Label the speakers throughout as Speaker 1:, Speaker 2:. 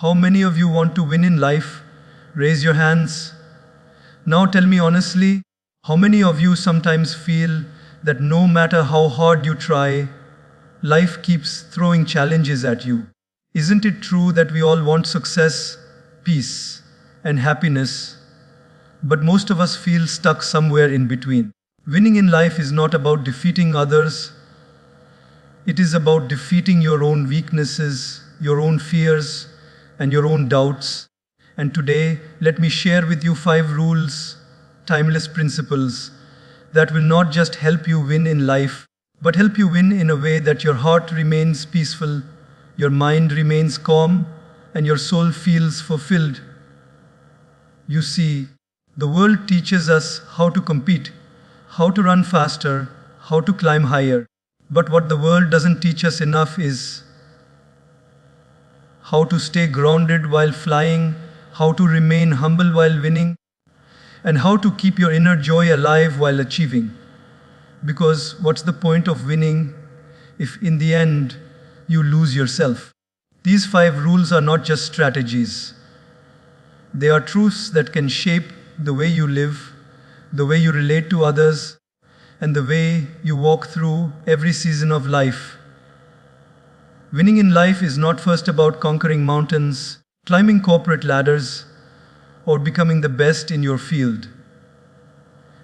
Speaker 1: How many of you want to win in life? Raise your hands. Now tell me honestly, how many of you sometimes feel that no matter how hard you try, life keeps throwing challenges at you? Isn't it true that we all want success, peace, and happiness, but most of us feel stuck somewhere in between? Winning in life is not about defeating others, it is about defeating your own weaknesses, your own fears, and your own doubts. And today, let me share with you 5 rules, timeless principles that will not just help you win in life, but help you win in a way that your heart remains peaceful, your mind remains calm, and your soul feels fulfilled. You see, the world teaches us how to compete, how to run faster, how to climb higher. But what the world doesn't teach us enough is how to stay grounded while flying, how to remain humble while winning, and how to keep your inner joy alive while achieving. Because what's the point of winning if in the end you lose yourself? These 5 rules are not just strategies. They are truths that can shape the way you live, the way you relate to others, and the way you walk through every season of life. Winning in life is not first about conquering mountains, climbing corporate ladders, or becoming the best in your field.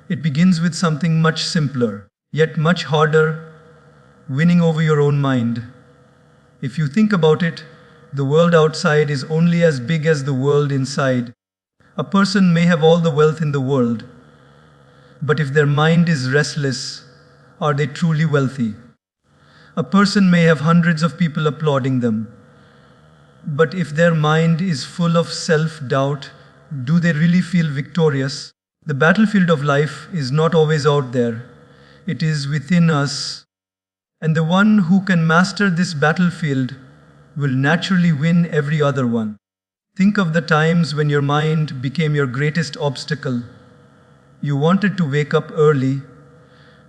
Speaker 1: It begins with something much simpler, yet much harder: winning over your own mind. If you think about it, the world outside is only as big as the world inside. A person may have all the wealth in the world, but if their mind is restless, are they truly wealthy? A person may have hundreds of people applauding them, but if their mind is full of self-doubt, do they really feel victorious? The battlefield of life is not always out there. It is within us. And the one who can master this battlefield will naturally win every other one. Think of the times when your mind became your greatest obstacle. You wanted to wake up early,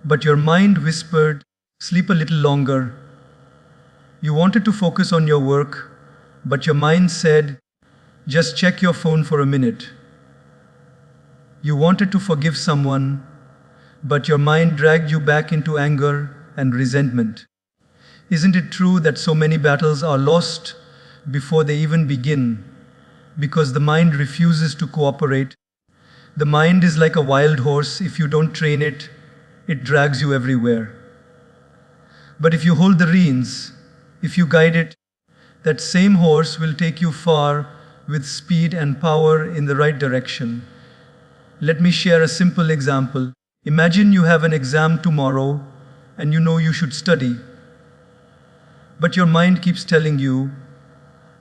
Speaker 1: but your mind whispered, "Sleep a little longer." You wanted to focus on your work, but your mind said, "Just check your phone for a minute." You wanted to forgive someone, but your mind dragged you back into anger and resentment. Isn't it true that so many battles are lost before they even begin, because the mind refuses to cooperate? The mind is like a wild horse. If you don't train it, it drags you everywhere. But if you hold the reins, if you guide it, that same horse will take you far with speed and power in the right direction. Let me share a simple example. Imagine you have an exam tomorrow and you know you should study. But your mind keeps telling you,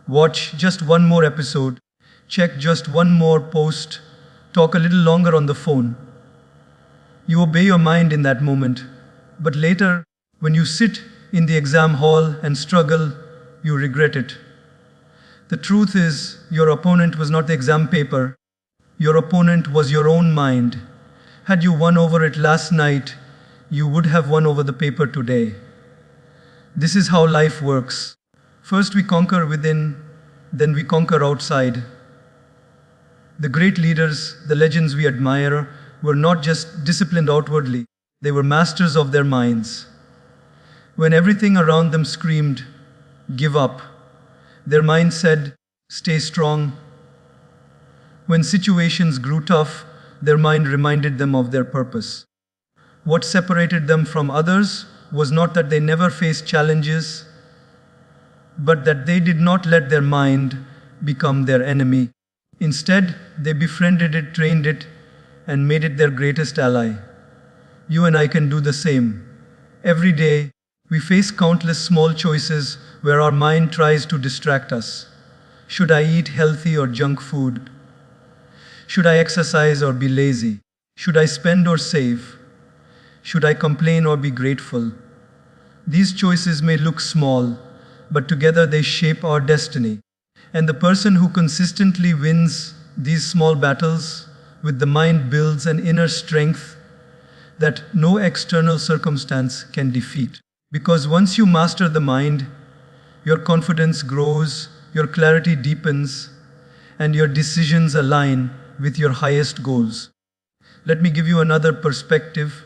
Speaker 1: watch just one more episode, check just one more post, talk a little longer on the phone. You obey your mind in that moment, but later, when you sit in the exam hall and struggle, you regret it. The truth is, your opponent was not the exam paper. Your opponent was your own mind. Had you won over it last night, you would have won over the paper today. This is how life works. First we conquer within, then we conquer outside. The great leaders, the legends we admire, were not just disciplined outwardly, they were masters of their minds. When everything around them screamed, "Give up," their mind said, "Stay strong." When situations grew tough, their mind reminded them of their purpose. What separated them from others was not that they never faced challenges, but that they did not let their mind become their enemy. Instead, they befriended it, trained it, and made it their greatest ally. You and I can do the same. Every day, we face countless small choices where our mind tries to distract us. Should I eat healthy or junk food? Should I exercise or be lazy? Should I spend or save? Should I complain or be grateful? These choices may look small, but together they shape our destiny. And the person who consistently wins these small battles with the mind builds an inner strength that no external circumstance can defeat. Because once you master the mind, your confidence grows, your clarity deepens, and your decisions align with your highest goals. Let me give you another perspective.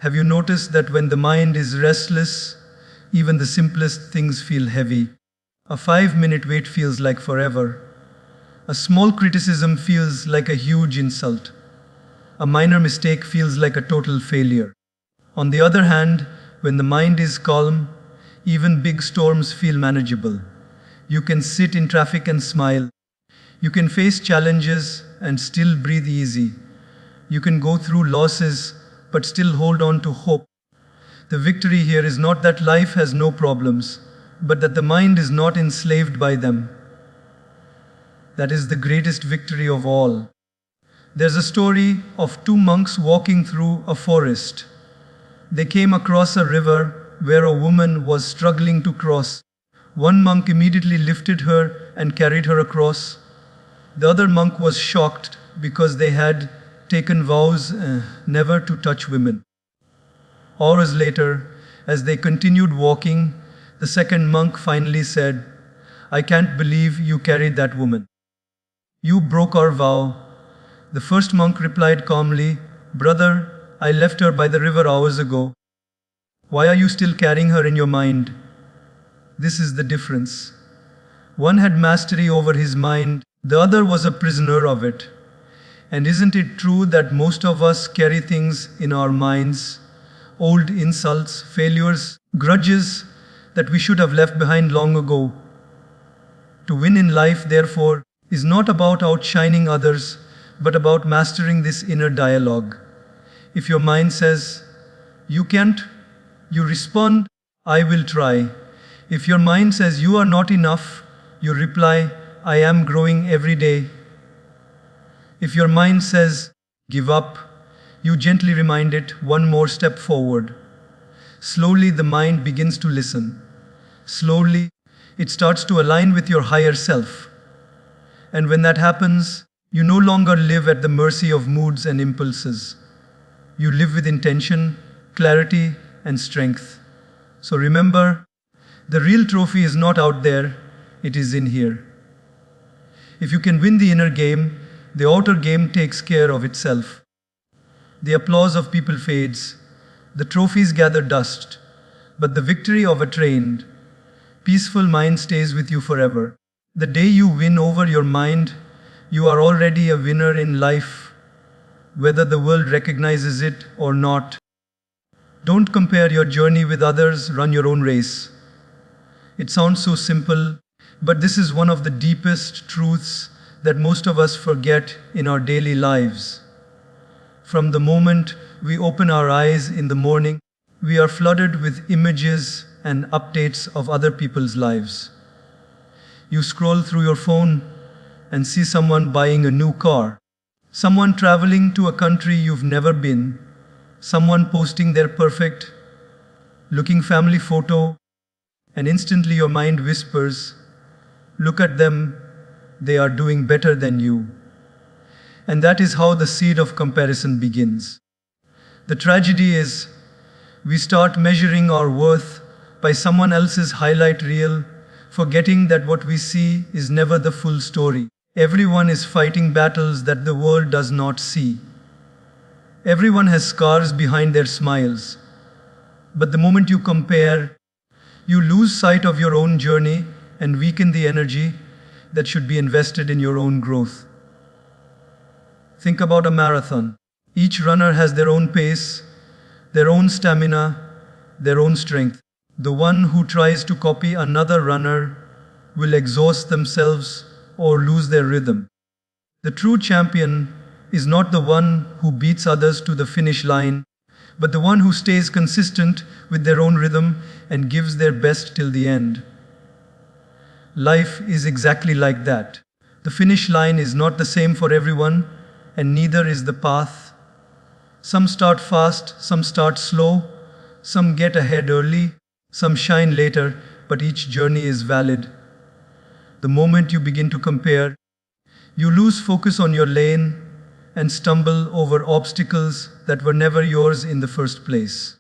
Speaker 1: Have you noticed that when the mind is restless, even the simplest things feel heavy? A 5-minute wait feels like forever. A small criticism feels like a huge insult. A minor mistake feels like a total failure. On the other hand, when the mind is calm, even big storms feel manageable. You can sit in traffic and smile. You can face challenges and still breathe easy. You can go through losses but still hold on to hope. The victory here is not that life has no problems, but that the mind is not enslaved by them. That is the greatest victory of all. There's a story of two monks walking through a forest. They came across a river where a woman was struggling to cross. One monk immediately lifted her and carried her across. The other monk was shocked because they had taken vows never to touch women. Hours later, as they continued walking, the second monk finally said, "I can't believe you carried that woman. You broke our vow." The first monk replied calmly, "Brother, I left her by the river hours ago. Why are you still carrying her in your mind?" This is the difference. One had mastery over his mind, the other was a prisoner of it. And isn't it true that most of us carry things in our minds, old insults, failures, grudges that we should have left behind long ago? To win in life, therefore, is not about outshining others, but about mastering this inner dialogue. If your mind says, "You can't," you respond, "I will try." If your mind says you are not enough, you reply, "I am growing every day." If your mind says, "Give up," you gently remind it, "One more step forward." Slowly the mind begins to listen. Slowly it starts to align with your higher self. And when that happens, you no longer live at the mercy of moods and impulses. You live with intention, clarity, and strength. So remember, the real trophy is not out there, it is in here. If you can win the inner game, the outer game takes care of itself. The applause of people fades, the trophies gather dust, but the victory of a trained, peaceful mind stays with you forever. The day you win over your mind, you are already a winner in life, whether the world recognizes it or not. Don't compare your journey with others, run your own race. It sounds so simple, but this is one of the deepest truths that most of us forget in our daily lives. From the moment we open our eyes in the morning, we are flooded with images and updates of other people's lives. You scroll through your phone and see someone buying a new car, someone traveling to a country you've never been, someone posting their perfect looking family photo, and instantly your mind whispers, "Look at them, they are doing better than you." And that is how the seed of comparison begins. The tragedy is, we start measuring our worth by someone else's highlight reel, forgetting that what we see is never the full story. Everyone is fighting battles that the world does not see. Everyone has scars behind their smiles. But the moment you compare, you lose sight of your own journey and weaken the energy that should be invested in your own growth. Think about a marathon. Each runner has their own pace, their own stamina, their own strength. The one who tries to copy another runner will exhaust themselves or lose their rhythm. The true champion is not the one who beats others to the finish line, but the one who stays consistent with their own rhythm and gives their best till the end. Life is exactly like that. The finish line is not the same for everyone, and neither is the path. Some start fast, some start slow, some get ahead early, some shine later, but each journey is valid. The moment you begin to compare, you lose focus on your lane and stumble over obstacles that were never yours in the first place.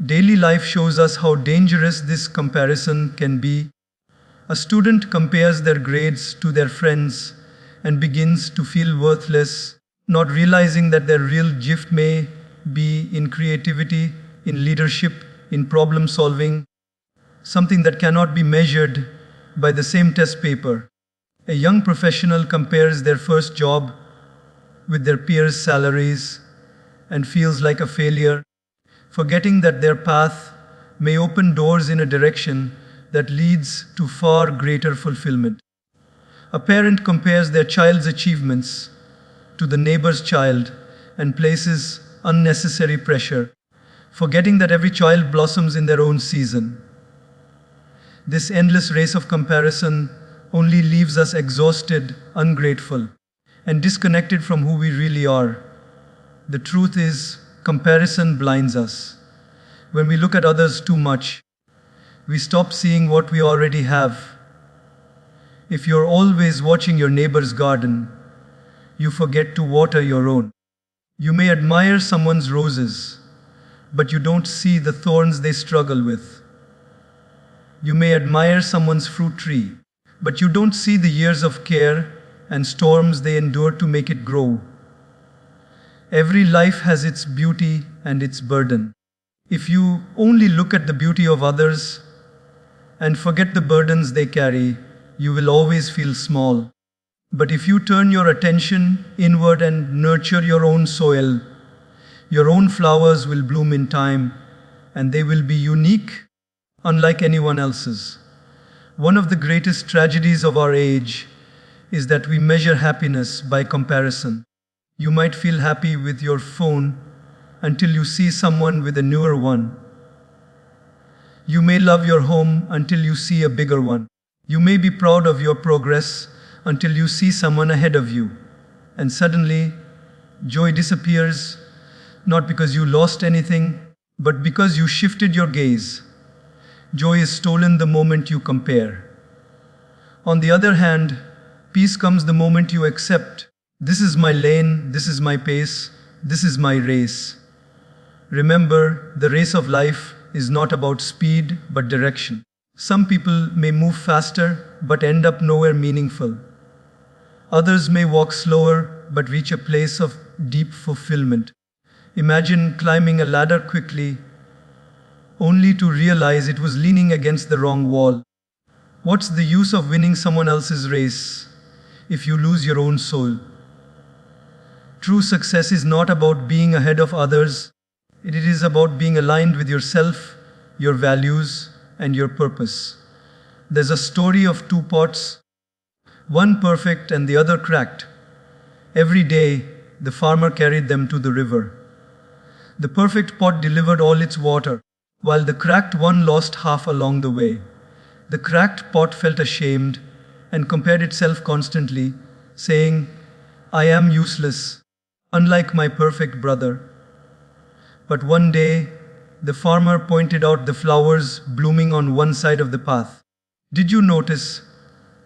Speaker 1: Daily life shows us how dangerous this comparison can be. A student compares their grades to their friends and begins to feel worthless, not realizing that their real gift may be in creativity, in leadership, in problem solving, something that cannot be measured by the same test paper. A young professional compares their first job with their peers' salaries and feels like a failure, forgetting that their path may open doors in a direction that leads to far greater fulfillment. A parent compares their child's achievements to the neighbor's child and places unnecessary pressure, forgetting that every child blossoms in their own season. This endless race of comparison only leaves us exhausted, ungrateful, and disconnected from who we really are. The truth is, comparison blinds us. When we look at others too much, we stop seeing what we already have. If you're always watching your neighbor's garden, you forget to water your own. You may admire someone's roses, but you don't see the thorns they struggle with. You may admire someone's fruit tree, but you don't see the years of care and storms they endure to make it grow. Every life has its beauty and its burden. If you only look at the beauty of others and forget the burdens they carry, you will always feel small. But if you turn your attention inward and nurture your own soil, your own flowers will bloom in time, and they will be unique, unlike anyone else's. One of the greatest tragedies of our age is that we measure happiness by comparison. You might feel happy with your phone until you see someone with a newer one. You may love your home until you see a bigger one. You may be proud of your progress until you see someone ahead of you. And suddenly, joy disappears, not because you lost anything, but because you shifted your gaze. Joy is stolen the moment you compare. On the other hand, peace comes the moment you accept, this is my lane, this is my pace, this is my race. Remember, the race of life is not about speed but direction. Some people may move faster but end up nowhere meaningful. Others may walk slower but reach a place of deep fulfillment. Imagine climbing a ladder quickly, only to realize it was leaning against the wrong wall. What's the use of winning someone else's race if you lose your own soul? True success is not about being ahead of others. It is about being aligned with yourself, your values, and your purpose. There's a story of two pots, one perfect and the other cracked. Every day, the farmer carried them to the river. The perfect pot delivered all its water, while the cracked one lost half along the way. The cracked pot felt ashamed and compared itself constantly, saying, "I am useless, unlike my perfect brother." But one day, the farmer pointed out the flowers blooming on one side of the path. "Did you notice?"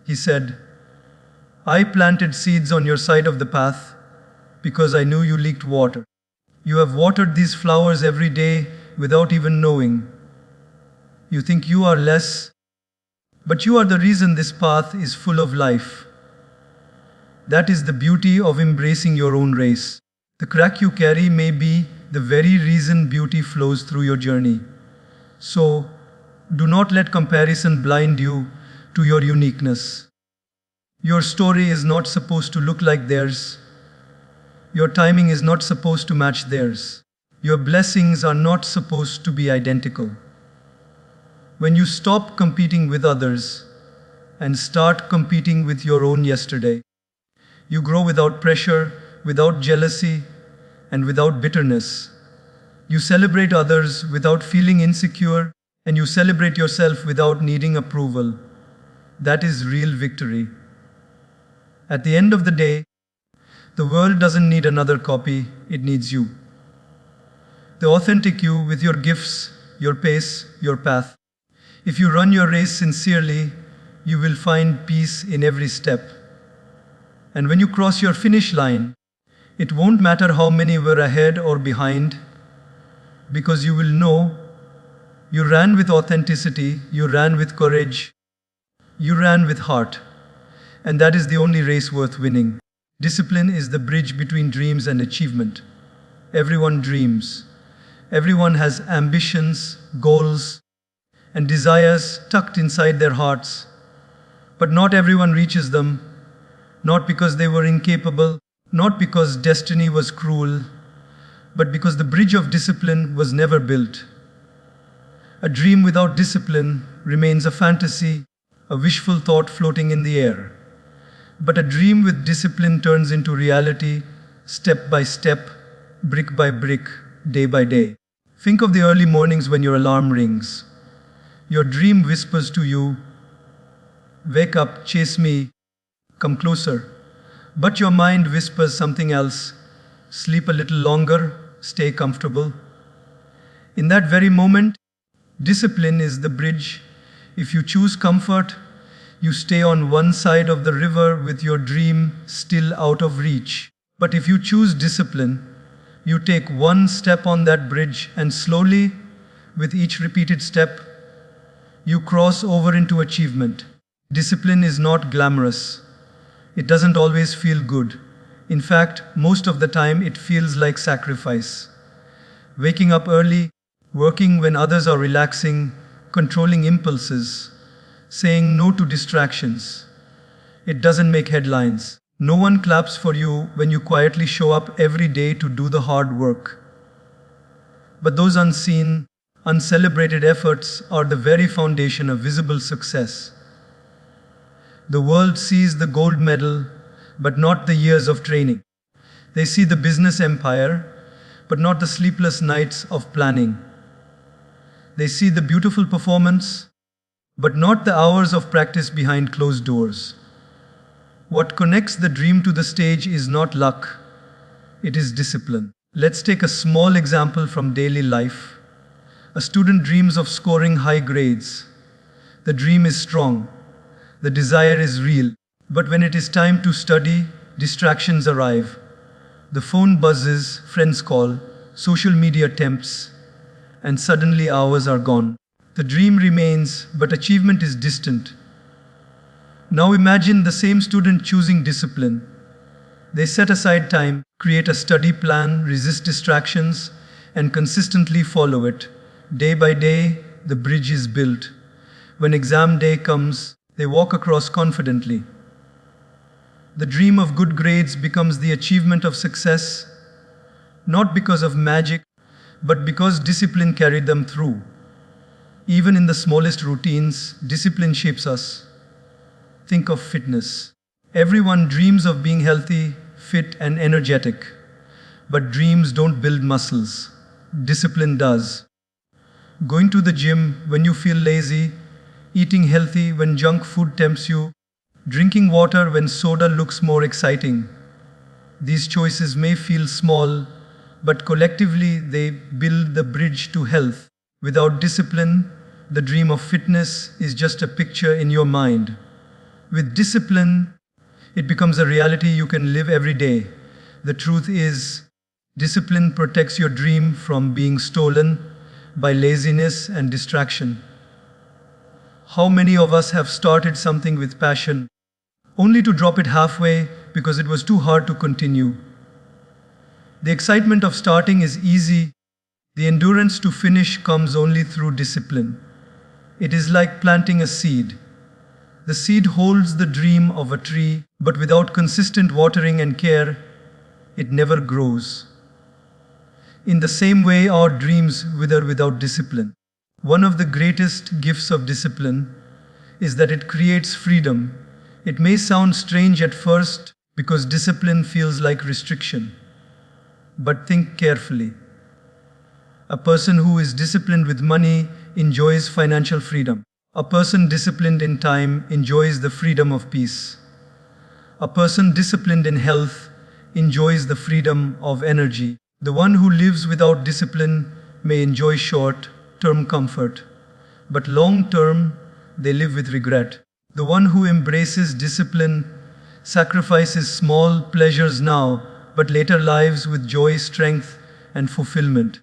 Speaker 1: he said. "I planted seeds on your side of the path because I knew you leaked water. You have watered these flowers every day without even knowing. You think you are less, but you are the reason this path is full of life." That is the beauty of embracing your own race. The crack you carry may be the very reason beauty flows through your journey. So, do not let comparison blind you to your uniqueness. Your story is not supposed to look like theirs. Your timing is not supposed to match theirs. Your blessings are not supposed to be identical. When you stop competing with others and start competing with your own yesterday, you grow without pressure, without jealousy, and without bitterness. You celebrate others without feeling insecure, and you celebrate yourself without needing approval. That is real victory. At the end of the day, the world doesn't need another copy, it needs you. The authentic you with your gifts, your pace, your path. If you run your race sincerely, you will find peace in every step. And when you cross your finish line, it won't matter how many were ahead or behind, because you will know you ran with authenticity, you ran with courage, You ran with heart, and that is the only race worth winning. Discipline is the bridge between dreams and achievement. Everyone dreams. Everyone has ambitions, goals, and desires tucked inside their hearts. But not everyone reaches them, not because they were incapable, not because destiny was cruel, but because the bridge of discipline was never built. A dream without discipline remains a fantasy, a wishful thought floating in the air. But a dream with discipline turns into reality, step by step, brick by brick, day by day. Think of the early mornings when your alarm rings. Your dream whispers to you, "Wake up, chase me, come closer." But your mind whispers something else, "Sleep a little longer, stay comfortable." In that very moment, discipline is the bridge. If you choose comfort, you stay on one side of the river with your dream still out of reach. But if you choose discipline, you take one step on that bridge, and slowly, with each repeated step, you cross over into achievement. Discipline is not glamorous. It doesn't always feel good. In fact, most of the time it feels like sacrifice. Waking up early, working when others are relaxing, controlling impulses, saying no to distractions. It doesn't make headlines. No one claps for you when you quietly show up every day to do the hard work. But those unseen, uncelebrated efforts are the very foundation of visible success. The world sees the gold medal, but not the years of training. They see the business empire, but not the sleepless nights of planning. They see the beautiful performance, but not the hours of practice behind closed doors. What connects the dream to the stage is not luck, it is discipline. Let's take a small example from daily life. A student dreams of scoring high grades. The dream is strong, the desire is real, but when it is time to study, distractions arrive. The phone buzzes, friends call, social media tempts, and suddenly hours are gone. The dream remains, but achievement is distant. Now imagine the same student choosing discipline. They set aside time, create a study plan, resist distractions, and consistently follow it. Day by day, the bridge is built. When exam day comes, they walk across confidently. The dream of good grades becomes the achievement of success, not because of magic, but because discipline carried them through. Even in the smallest routines, discipline shapes us. Think of fitness. Everyone dreams of being healthy, fit, and energetic. But dreams don't build muscles. Discipline does. Going to the gym when you feel lazy, eating healthy when junk food tempts you, drinking water when soda looks more exciting. These choices may feel small, but collectively they build the bridge to health. Without discipline, the dream of fitness is just a picture in your mind. With discipline, it becomes a reality you can live every day. The truth is, discipline protects your dream from being stolen by laziness and distraction. How many of us have started something with passion, only to drop it halfway because it was too hard to continue? The excitement of starting is easy. The endurance to finish comes only through discipline. It is like planting a seed. The seed holds the dream of a tree, but without consistent watering and care, it never grows. In the same way, our dreams wither without discipline. One of the greatest gifts of discipline is that it creates freedom. It may sound strange at first because discipline feels like restriction. But think carefully. A person who is disciplined with money enjoys financial freedom. A person disciplined in time enjoys the freedom of peace. A person disciplined in health enjoys the freedom of energy. The one who lives without discipline may enjoy short-term comfort, but long-term they live with regret. The one who embraces discipline sacrifices small pleasures now, but later lives with joy, strength, and fulfillment.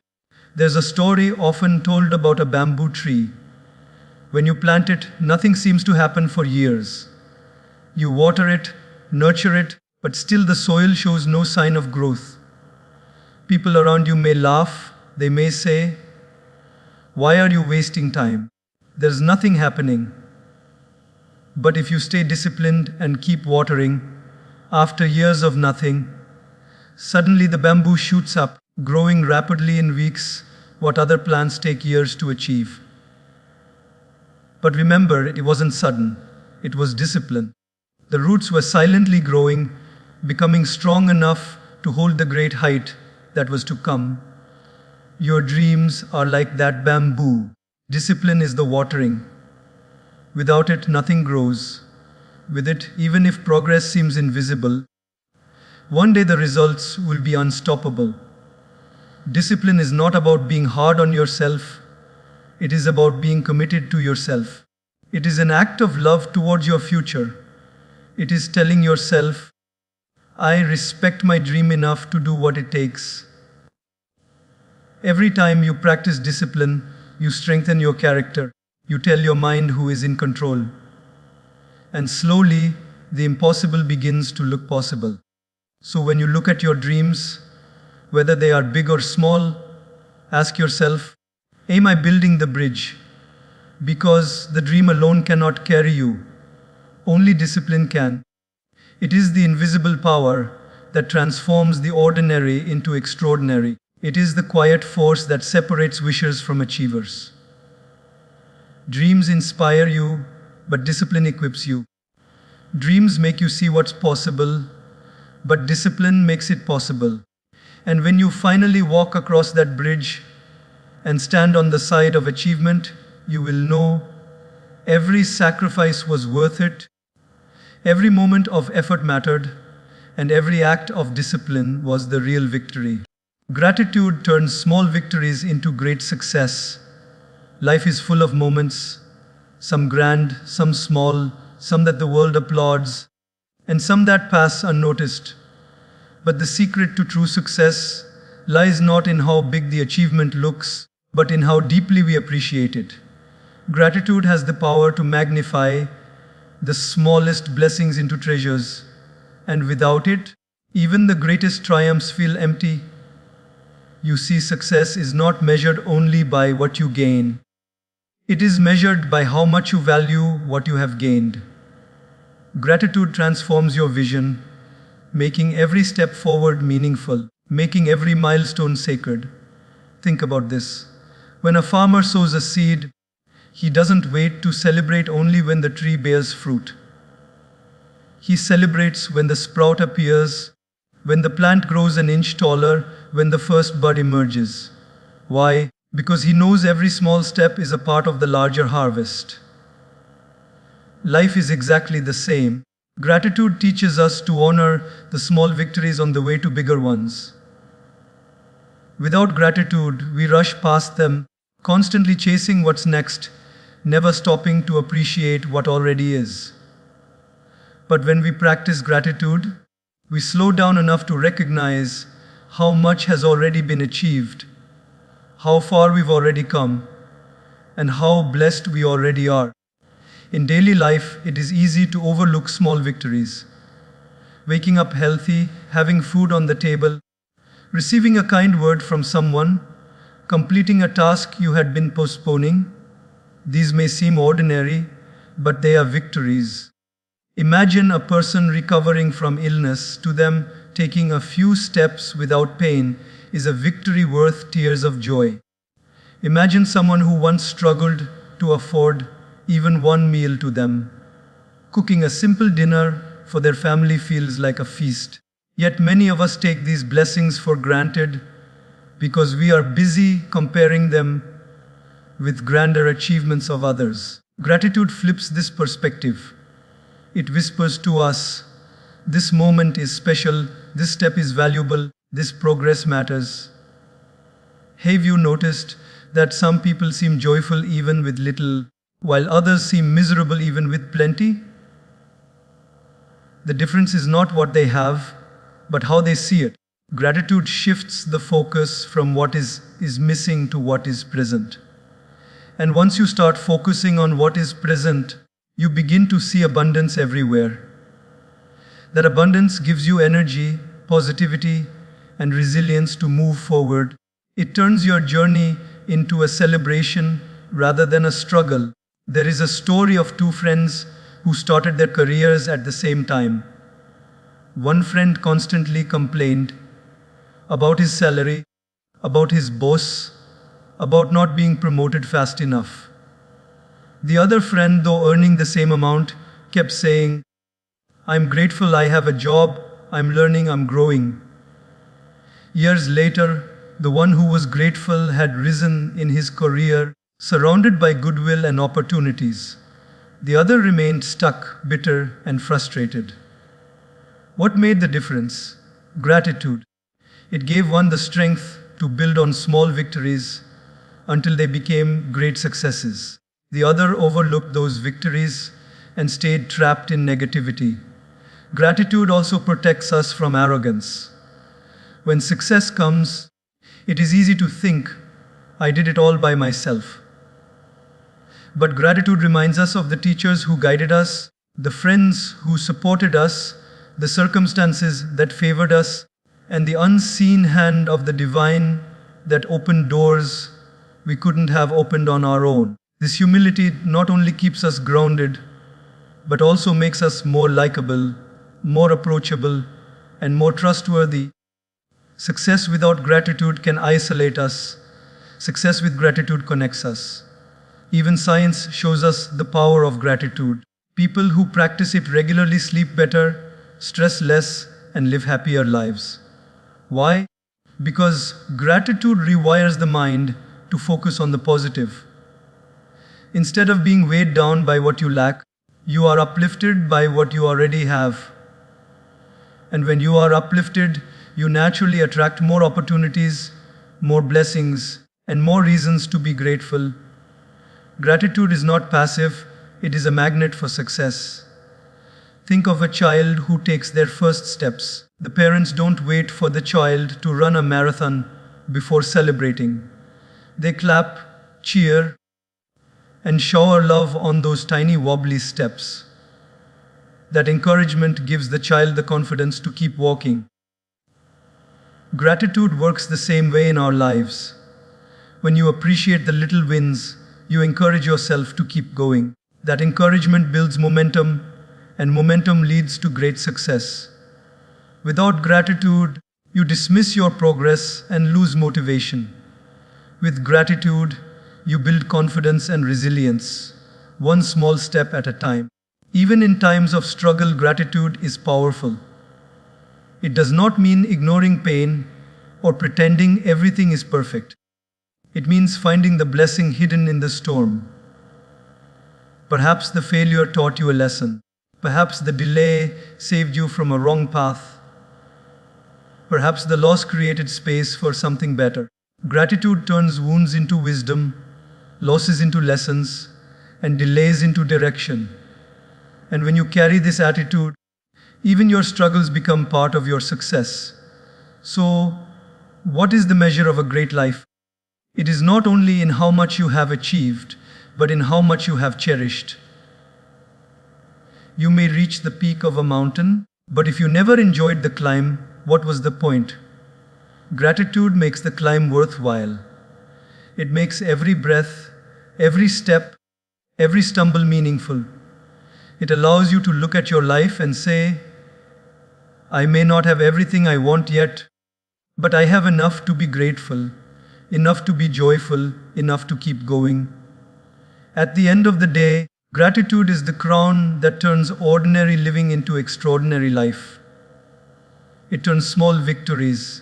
Speaker 1: There's a story often told about a bamboo tree. When you plant it, nothing seems to happen for years. You water it, nurture it, but still the soil shows no sign of growth. People around you may laugh, they may say, "Why are you wasting time? There's nothing happening." But if you stay disciplined and keep watering, after years of nothing, suddenly the bamboo shoots up, growing rapidly in weeks what other plants take years to achieve. But remember, it wasn't sudden, it was discipline. The roots were silently growing, becoming strong enough to hold the great height that was to come. Your dreams are like that bamboo. Discipline is the watering. Without it, nothing grows. With it, even if progress seems invisible, one day the results will be unstoppable. Discipline is not about being hard on yourself. It is about being committed to yourself. It is an act of love towards your future. It is telling yourself, "I respect my dream enough to do what it takes." Every time you practice discipline, you strengthen your character. You tell your mind who is in control. And slowly, the impossible begins to look possible. So when you look at your dreams, whether they are big or small, ask yourself, am I building the bridge? Because the dream alone cannot carry you. Only discipline can. It is the invisible power that transforms the ordinary into extraordinary. It is the quiet force that separates wishers from achievers. Dreams inspire you, but discipline equips you. Dreams make you see what's possible, but discipline makes it possible. And when you finally walk across that bridge and stand on the side of achievement, you will know every sacrifice was worth it, every moment of effort mattered, and every act of discipline was the real victory. Gratitude turns small victories into great success. Life is full of moments, some grand, some small, some that the world applauds, and some that pass unnoticed. But the secret to true success lies not in how big the achievement looks, but in how deeply we appreciate it. Gratitude has the power to magnify the smallest blessings into treasures, and without it, even the greatest triumphs feel empty. You see, success is not measured only by what you gain. It is measured by how much you value what you have gained. Gratitude transforms your vision, making every step forward meaningful, making every milestone sacred. Think about this. When a farmer sows a seed, he doesn't wait to celebrate only when the tree bears fruit. He celebrates when the sprout appears, when the plant grows an inch taller, when the first bud emerges. Why? Because he knows every small step is a part of the larger harvest. Life is exactly the same. Gratitude teaches us to honor the small victories on the way to bigger ones. Without gratitude, we rush past them, constantly chasing what's next, never stopping to appreciate what already is. But when we practice gratitude, we slow down enough to recognize how much has already been achieved, how far we've already come, and how blessed we already are. In daily life, it is easy to overlook small victories. Waking up healthy, having food on the table, receiving a kind word from someone, completing a task you had been postponing. These may seem ordinary, but they are victories. Imagine a person recovering from illness. To them, taking a few steps without pain is a victory worth tears of joy. Imagine someone who once struggled to afford even one meal. To them, cooking a simple dinner for their family feels like a feast. Yet many of us take these blessings for granted because we are busy comparing them with grander achievements of others. Gratitude flips this perspective. It whispers to us, this moment is special, this step is valuable, this progress matters. Have you noticed that some people seem joyful even with little, while others seem miserable even with plenty? The difference is not what they have, but how they see it. Gratitude shifts the focus from what is missing to what is present. And once you start focusing on what is present, you begin to see abundance everywhere. That abundance gives you energy, positivity, and resilience to move forward. It turns your journey into a celebration rather than a struggle. There is a story of two friends who started their careers at the same time. One friend constantly complained about his salary, about his boss, about not being promoted fast enough. The other friend, though earning the same amount, kept saying, "I'm grateful I have a job, I'm learning, I'm growing." Years later, the one who was grateful had risen in his career, surrounded by goodwill and opportunities. The other remained stuck, bitter, and frustrated. What made the difference? Gratitude. It gave one the strength to build on small victories until they became great successes. The other overlooked those victories and stayed trapped in negativity. Gratitude also protects us from arrogance. When success comes, it is easy to think, "I did it all by myself." But gratitude reminds us of the teachers who guided us, the friends who supported us, the circumstances that favored us, and the unseen hand of the divine that opened doors we couldn't have opened on our own. This humility not only keeps us grounded, but also makes us more likable, more approachable, and more trustworthy. Success without gratitude can isolate us. Success with gratitude connects us. Even science shows us the power of gratitude. People who practice it regularly sleep better, stress less, and live happier lives. Why? Because gratitude rewires the mind to focus on the positive. Instead of being weighed down by what you lack, you are uplifted by what you already have. And when you are uplifted, you naturally attract more opportunities, more blessings, and more reasons to be grateful. Gratitude is not passive, it is a magnet for success. Think of a child who takes their first steps. The parents don't wait for the child to run a marathon before celebrating. They clap, cheer, and shower love on those tiny wobbly steps. That encouragement gives the child the confidence to keep walking. Gratitude works the same way in our lives. When you appreciate the little wins, you encourage yourself to keep going. That encouragement builds momentum, and momentum leads to great success. Without gratitude, you dismiss your progress and lose motivation. With gratitude, you build confidence and resilience, one small step at a time. Even in times of struggle, gratitude is powerful. It does not mean ignoring pain or pretending everything is perfect. It means finding the blessing hidden in the storm. Perhaps the failure taught you a lesson. Perhaps the delay saved you from a wrong path. Perhaps the loss created space for something better. Gratitude turns wounds into wisdom, losses into lessons, and delays into direction. And when you carry this attitude, even your struggles become part of your success. So, what is the measure of a great life? It is not only in how much you have achieved, but in how much you have cherished. You may reach the peak of a mountain, but if you never enjoyed the climb, what was the point? Gratitude makes the climb worthwhile. It makes every breath, every step, every stumble meaningful. It allows you to look at your life and say, "I may not have everything I want yet, but I have enough to be grateful, enough to be joyful, enough to keep going." At the end of the day, gratitude is the crown that turns ordinary living into extraordinary life. It turns small victories,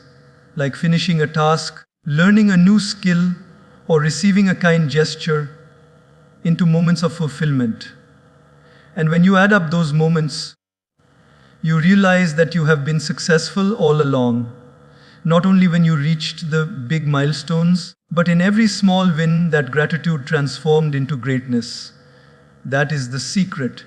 Speaker 1: like finishing a task, learning a new skill, or receiving a kind gesture, into moments of fulfillment. And when you add up those moments, you realize that you have been successful all along, not only when you reached the big milestones, but in every small win that gratitude transformed into greatness. That is the secret.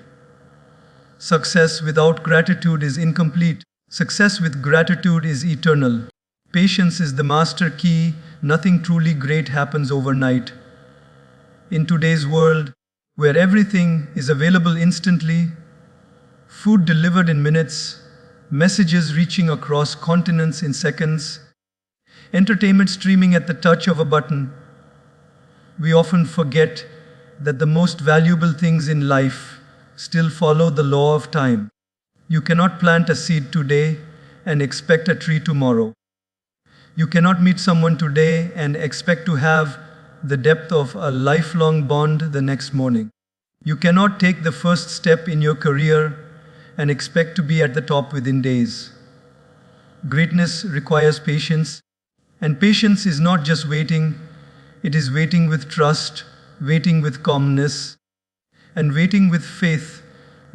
Speaker 1: Success without gratitude is incomplete. Success with gratitude is eternal. Patience is the master key. Nothing truly great happens overnight. In today's world, where everything is available instantly, food delivered in minutes, messages reaching across continents in seconds, entertainment streaming at the touch of a button, we often forget that the most valuable things in life still follow the law of time. You cannot plant a seed today and expect a tree tomorrow. You cannot meet someone today and expect to have the depth of a lifelong bond the next morning. You cannot take the first step in your career and expect to be at the top within days. Greatness requires patience, and patience is not just waiting, it is waiting with trust, waiting with calmness, and waiting with faith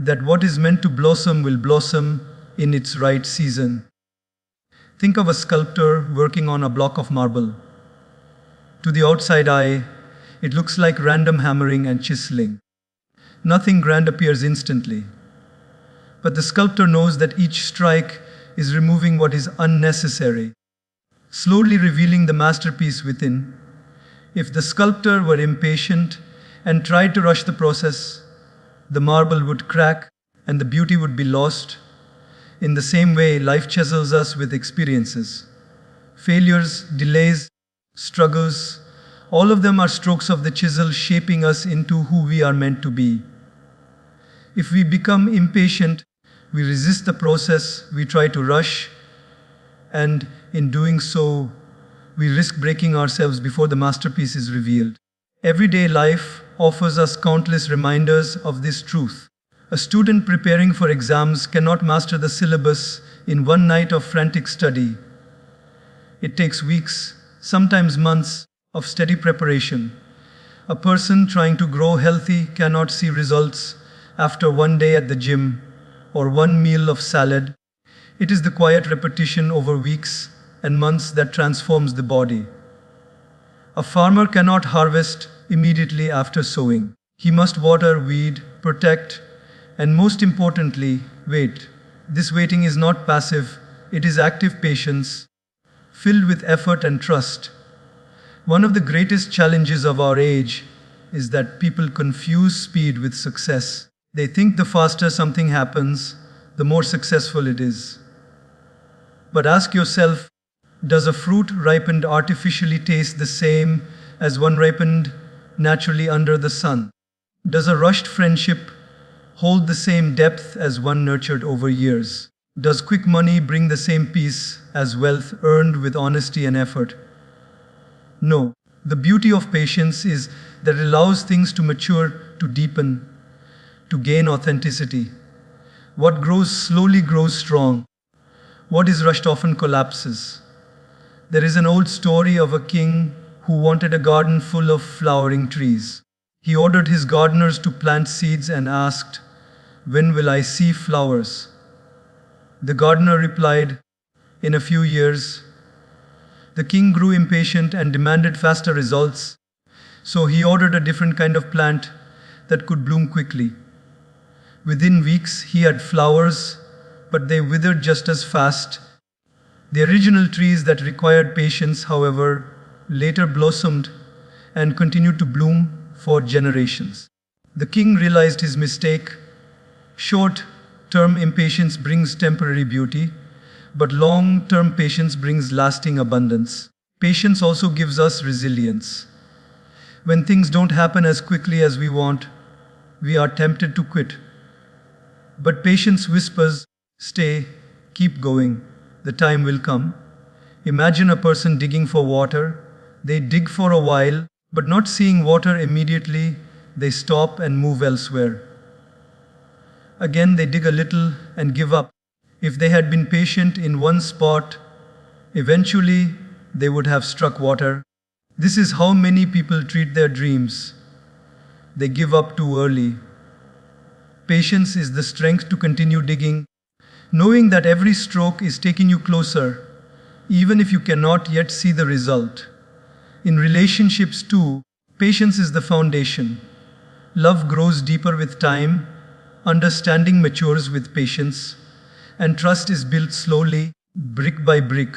Speaker 1: that what is meant to blossom will blossom in its right season. Think of a sculptor working on a block of marble. To the outside eye, it looks like random hammering and chiseling. Nothing grand appears instantly. But the sculptor knows that each strike is removing what is unnecessary, slowly revealing the masterpiece within. If the sculptor were impatient and tried to rush the process, the marble would crack and the beauty would be lost. In the same way, life chisels us with experiences. Failures, delays, struggles, all of them are strokes of the chisel shaping us into who we are meant to be. If we become impatient, we resist the process, we try to rush, and in doing so, we risk breaking ourselves before the masterpiece is revealed. Everyday life offers us countless reminders of this truth. A student preparing for exams cannot master the syllabus in one night of frantic study. It takes weeks, sometimes months, of steady preparation. A person trying to grow healthy cannot see results after one day at the gym or one meal of salad. It is the quiet repetition over weeks and months that transforms the body. A farmer cannot harvest immediately after sowing. He must water, weed, protect, and most importantly, wait. This waiting is not passive, it is active patience, filled with effort and trust. One of the greatest challenges of our age is that people confuse speed with success. They think the faster something happens, the more successful it is. But ask yourself, does a fruit ripened artificially taste the same as one ripened naturally under the sun? Does a rushed friendship hold the same depth as one nurtured over years? Does quick money bring the same peace as wealth earned with honesty and effort? No. The beauty of patience is that it allows things to mature, to deepen, to gain authenticity. What grows slowly grows strong. What is rushed often collapses. There is an old story of a king who wanted a garden full of flowering trees. He ordered his gardeners to plant seeds and asked, "When will I see flowers?" The gardener replied, "In a few years." The king grew impatient and demanded faster results, so he ordered a different kind of plant that could bloom quickly. Within weeks, he had flowers, but they withered just as fast. The original trees that required patience, however, later blossomed and continued to bloom for generations. The king realized his mistake. Short-term impatience brings temporary beauty, but long-term patience brings lasting abundance. Patience also gives us resilience. When things don't happen as quickly as we want, we are tempted to quit. But patience whispers, "Stay, keep going, the time will come." Imagine a person digging for water. They dig for a while, but not seeing water immediately, they stop and move elsewhere. Again, they dig a little and give up. If they had been patient in one spot, eventually they would have struck water. This is how many people treat their dreams. They give up too early. Patience is the strength to continue digging, knowing that every stroke is taking you closer, even if you cannot yet see the result. In relationships too, patience is the foundation. Love grows deeper with time, understanding matures with patience, and trust is built slowly, brick by brick.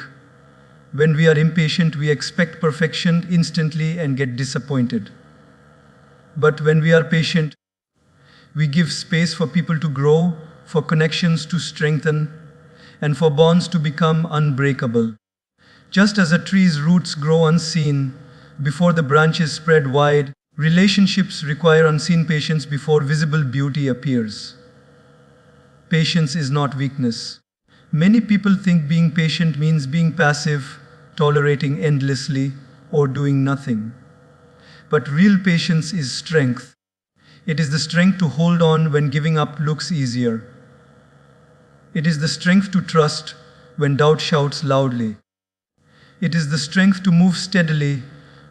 Speaker 1: When we are impatient, we expect perfection instantly and get disappointed. But when we are patient, we give space for people to grow, for connections to strengthen, and for bonds to become unbreakable. Just as a tree's roots grow unseen before the branches spread wide, relationships require unseen patience before visible beauty appears. Patience is not weakness. Many people think being patient means being passive, tolerating endlessly, or doing nothing. But real patience is strength. It is the strength to hold on when giving up looks easier. It is the strength to trust when doubt shouts loudly. It is the strength to move steadily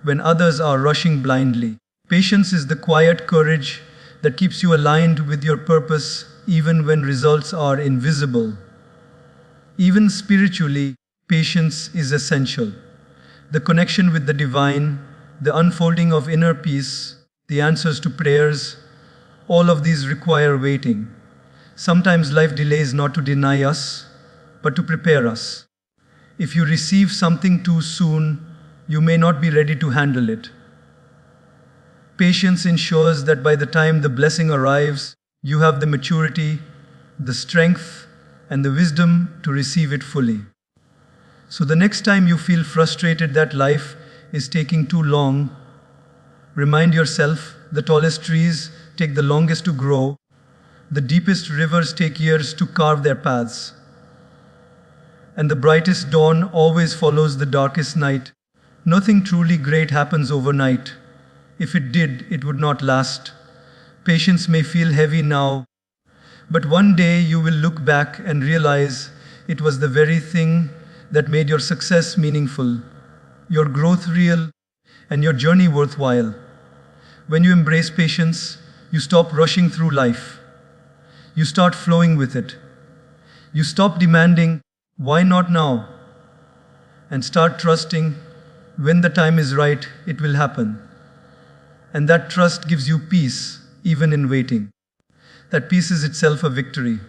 Speaker 1: when others are rushing blindly. Patience is the quiet courage that keeps you aligned with your purpose even when results are invisible. Even spiritually, patience is essential. The connection with the divine, the unfolding of inner peace, the answers to prayers, all of these require waiting. Sometimes life delays not to deny us, but to prepare us. If you receive something too soon, you may not be ready to handle it. Patience ensures that by the time the blessing arrives, you have the maturity, the strength, and the wisdom to receive it fully. So the next time you feel frustrated that life is taking too long, remind yourself the tallest trees take the longest to grow, the deepest rivers take years to carve their paths, and the brightest dawn always follows the darkest night. Nothing truly great happens overnight. If it did, it would not last. Patience may feel heavy now, but one day you will look back and realize it was the very thing that made your success meaningful, your growth real, and your journey worthwhile. When you embrace patience, you stop rushing through life. You start flowing with it. You stop demanding, "Why not now?" and start trusting, when the time is right, it will happen. And that trust gives you peace, even in waiting. That peace is itself a victory.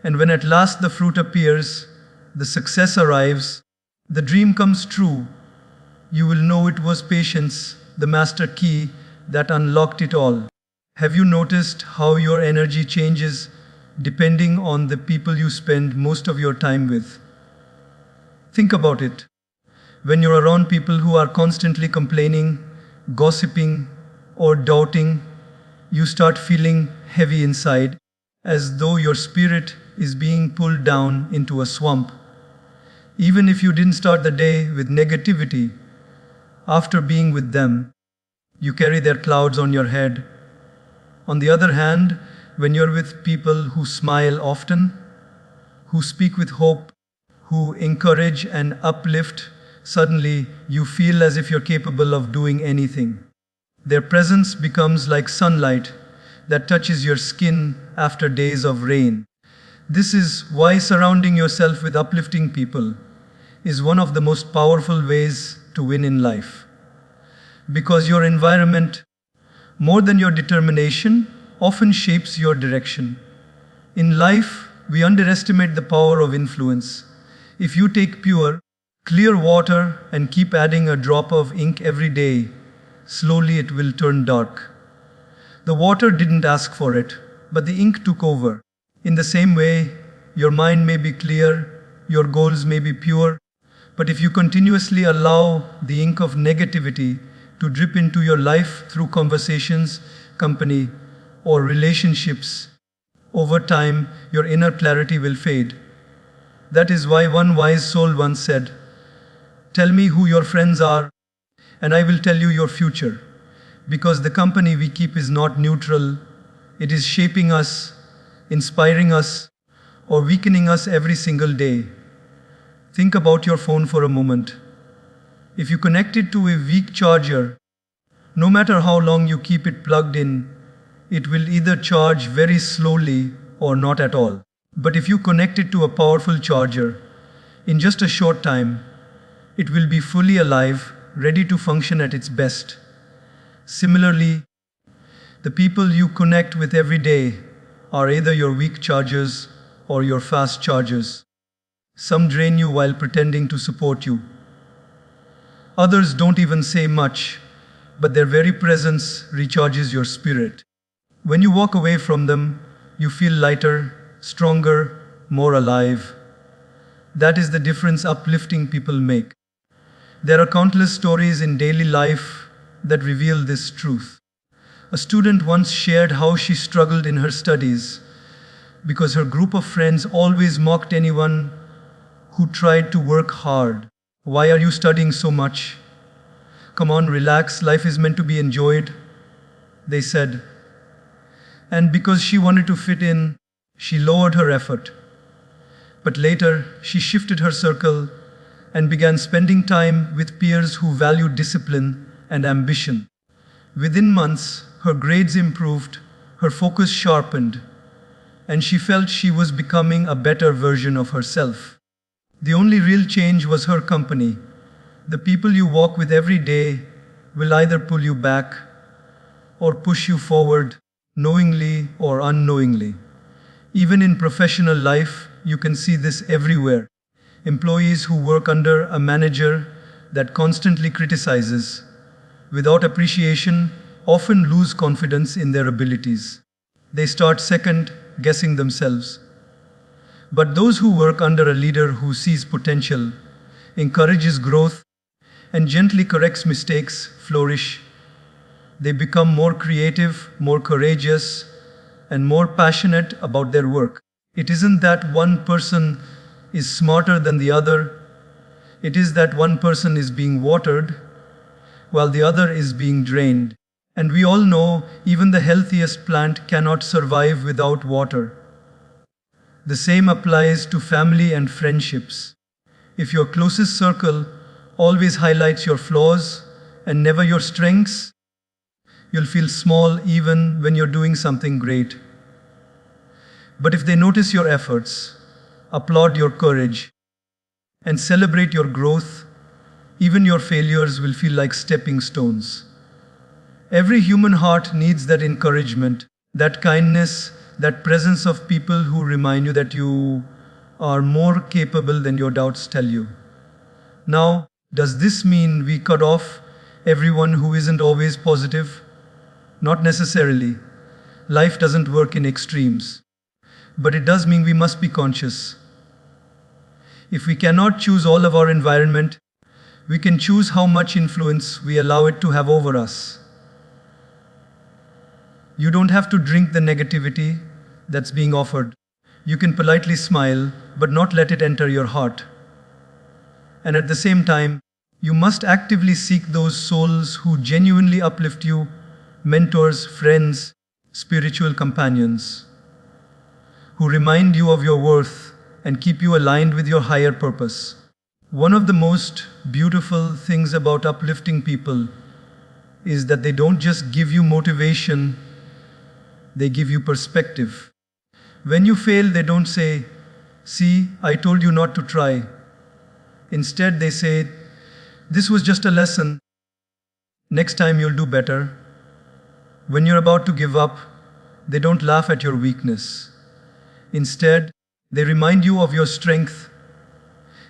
Speaker 1: And when at last the fruit appears, the success arrives, the dream comes true, you will know it was patience, the master key that unlocked it all. Have you noticed how your energy changes depending on the people you spend most of your time with? Think about it. When you're around people who are constantly complaining, gossiping, or doubting, you start feeling heavy inside, as though your spirit is being pulled down into a swamp. Even if you didn't start the day with negativity, after being with them, you carry their clouds on your head. On the other hand, when you're with people who smile often, who speak with hope, who encourage and uplift, suddenly you feel as if you're capable of doing anything. Their presence becomes like sunlight that touches your skin after days of rain. This is why surrounding yourself with uplifting people is one of the most powerful ways to win in life. Because your environment, more than your determination, often shapes your direction. In life, we underestimate the power of influence. If you take pure, clear water and keep adding a drop of ink every day, slowly it will turn dark. The water didn't ask for it, but the ink took over. In the same way, your mind may be clear, your goals may be pure, but if you continuously allow the ink of negativity to drip into your life through conversations, company, or relationships, over time, your inner clarity will fade. That is why one wise soul once said, "Tell me who your friends are, and I will tell you your future." Because the company we keep is not neutral, it is shaping us, inspiring us, or weakening us every single day. Think about your phone for a moment. If you connect it to a weak charger, no matter how long you keep it plugged in, it will either charge very slowly or not at all. But if you connect it to a powerful charger, in just a short time, it will be fully alive, ready to function at its best. Similarly, the people you connect with every day are either your weak chargers or your fast chargers. Some drain you while pretending to support you. Others don't even say much, but their very presence recharges your spirit. When you walk away from them, you feel lighter, stronger, more alive. That is the difference uplifting people make. There are countless stories in daily life that reveal this truth. A student once shared how she struggled in her studies because her group of friends always mocked anyone who tried to work hard. Why are you studying so much? Come on, relax, life is meant to be enjoyed, they said. And because she wanted to fit in, she lowered her effort. But later, she shifted her circle and began spending time with peers who valued discipline and ambition. Within months, her grades improved, her focus sharpened, and she felt she was becoming a better version of herself. The only real change was her company. The people you walk with every day will either pull you back or push you forward, knowingly or unknowingly. Even in professional life, you can see this everywhere. Employees who work under a manager that constantly criticizes, without appreciation, often lose confidence in their abilities. They start second guessing themselves. But those who work under a leader who sees potential, encourages growth, and gently corrects mistakes flourish. They become more creative, more courageous, and more passionate about their work. It isn't that one person is smarter than the other. It is that one person is being watered while the other is being drained. And we all know even the healthiest plant cannot survive without water. The same applies to family and friendships. If your closest circle always highlights your flaws and never your strengths, you'll feel small even when you're doing something great. But if they notice your efforts, applaud your courage, and celebrate your growth, even your failures will feel like stepping stones. Every human heart needs that encouragement, that kindness, that presence of people who remind you that you are more capable than your doubts tell you. Now, does this mean we cut off everyone who isn't always positive? Not necessarily. Life doesn't work in extremes. But it does mean we must be conscious. If we cannot choose all of our environment, we can choose how much influence we allow it to have over us. You don't have to drink the negativity that's being offered. You can politely smile, but not let it enter your heart. And at the same time, you must actively seek those souls who genuinely uplift you, mentors, friends, spiritual companions, who remind you of your worth and keep you aligned with your higher purpose. One of the most beautiful things about uplifting people is that they don't just give you motivation, they give you perspective. When you fail, they don't say, "See, I told you not to try." Instead, they say, "This was just a lesson. Next time you'll do better." When you're about to give up, they don't laugh at your weakness. Instead, they remind you of your strength.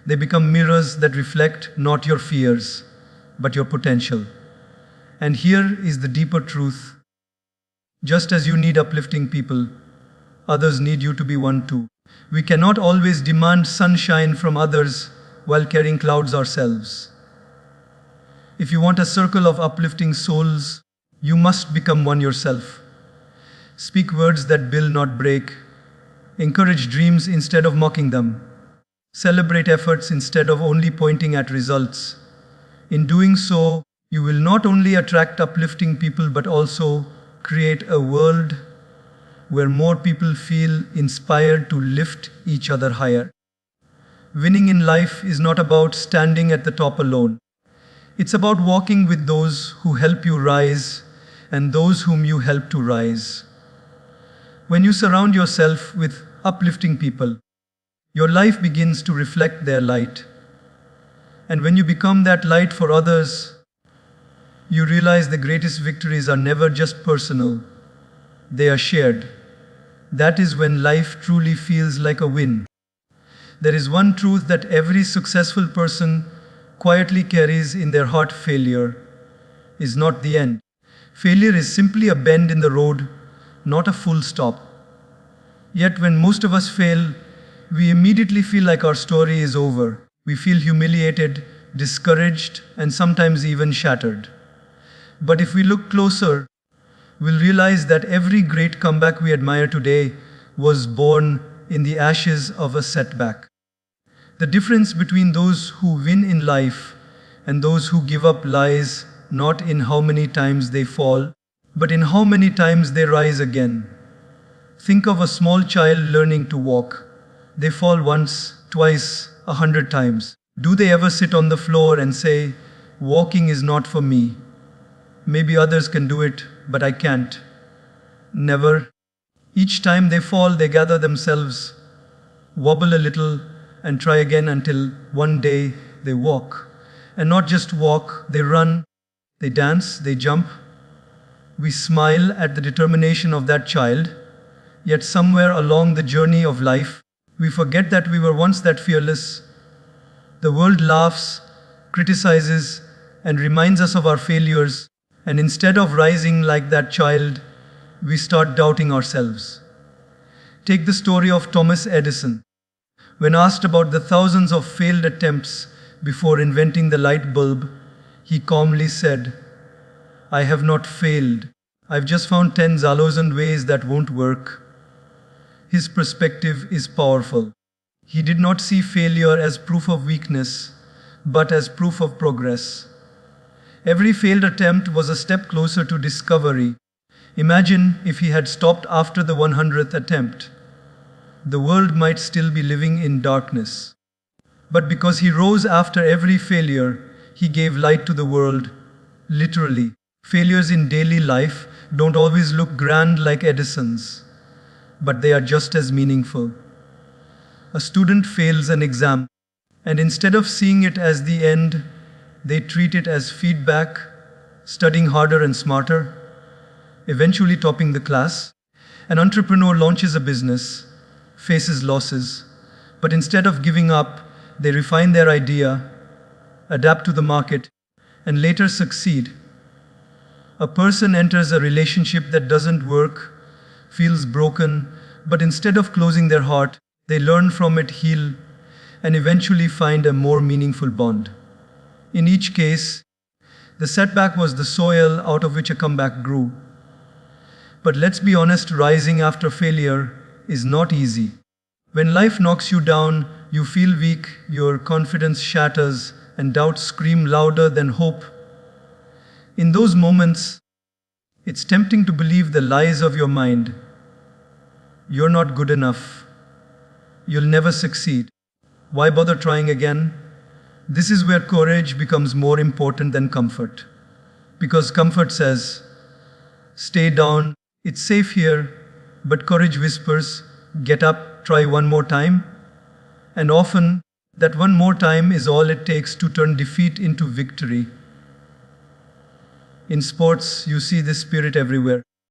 Speaker 1: They become mirrors that reflect not your fears, but your potential. And here is the deeper truth. Just as you need uplifting people, others need you to be one too. We cannot always demand sunshine from others while carrying clouds ourselves. If you want a circle of uplifting souls, you must become one yourself. Speak words that build, not break. Encourage dreams instead of mocking them. Celebrate efforts instead of only pointing at results. In doing so, you will not only attract uplifting people but also create a world where more people feel inspired to lift each other higher. Winning in life is not about standing at the top alone. It's about walking with those who help you rise and those whom you help to rise. When you surround yourself with uplifting people, your life begins to reflect their light. And when you become that light for others, you realize the greatest victories are never just personal, they are shared. That is when life truly feels like a win. There is one truth that every successful person quietly carries in their heart: failure. is not the end. Failure is simply a bend in the road, not a full stop. Yet when most of us fail, we immediately feel like our story is over. We feel humiliated, discouraged, and sometimes even shattered. But if we look closer, we'll realize that every great comeback we admire today was born in the ashes of a setback. The difference between those who win in life and those who give up lies not in how many times they fall, but in how many times they rise again. Think of a small child learning to walk. They fall once, twice, 100 times. Do they ever sit on the floor and say, "Walking is not for me. Maybe others can do it, but I can't"? Never. Each time they fall, they gather themselves, wobble a little, and try again until one day they walk. And not just walk, they run, they dance, they jump. We smile at the determination of that child, yet somewhere along the journey of life, we forget that we were once that fearless. The world laughs, criticizes, and reminds us of our failures, and instead of rising like that child, we start doubting ourselves. Take the story of Thomas Edison. When asked about the thousands of failed attempts before inventing the light bulb, he calmly said, "I have not failed. I've just found 10,000 ways that won't work." His perspective is powerful. He did not see failure as proof of weakness, but as proof of progress. Every failed attempt was a step closer to discovery. Imagine if he had stopped after the 100th attempt. The world might still be living in darkness. But because he rose after every failure, he gave light to the world, literally. Failures in daily life don't always look grand like Edison's, but they are just as meaningful. A student fails an exam, and instead of seeing it as the end, they treat it as feedback, studying harder and smarter, eventually topping the class. An entrepreneur launches a business, faces losses, but instead of giving up, they refine their idea, adapt to the market, and later succeed. A person enters a relationship that doesn't work, feels broken, but instead of closing their heart, they learn from it, heal, and eventually find a more meaningful bond. In each case, the setback was the soil out of which a comeback grew. But let's be honest, rising after failure is not easy. When life knocks you down, you feel weak, your confidence shatters, and doubts scream louder than hope. In those moments, it's tempting to believe the lies of your mind. You're not good enough. You'll never succeed. Why bother trying again? This is where courage becomes more important than comfort. Because comfort says, "Stay down, it's safe here," but courage whispers, "Get up, try one more time." And often, that one more time is all it takes to turn defeat into victory. In sports, you see this spirit everywhere.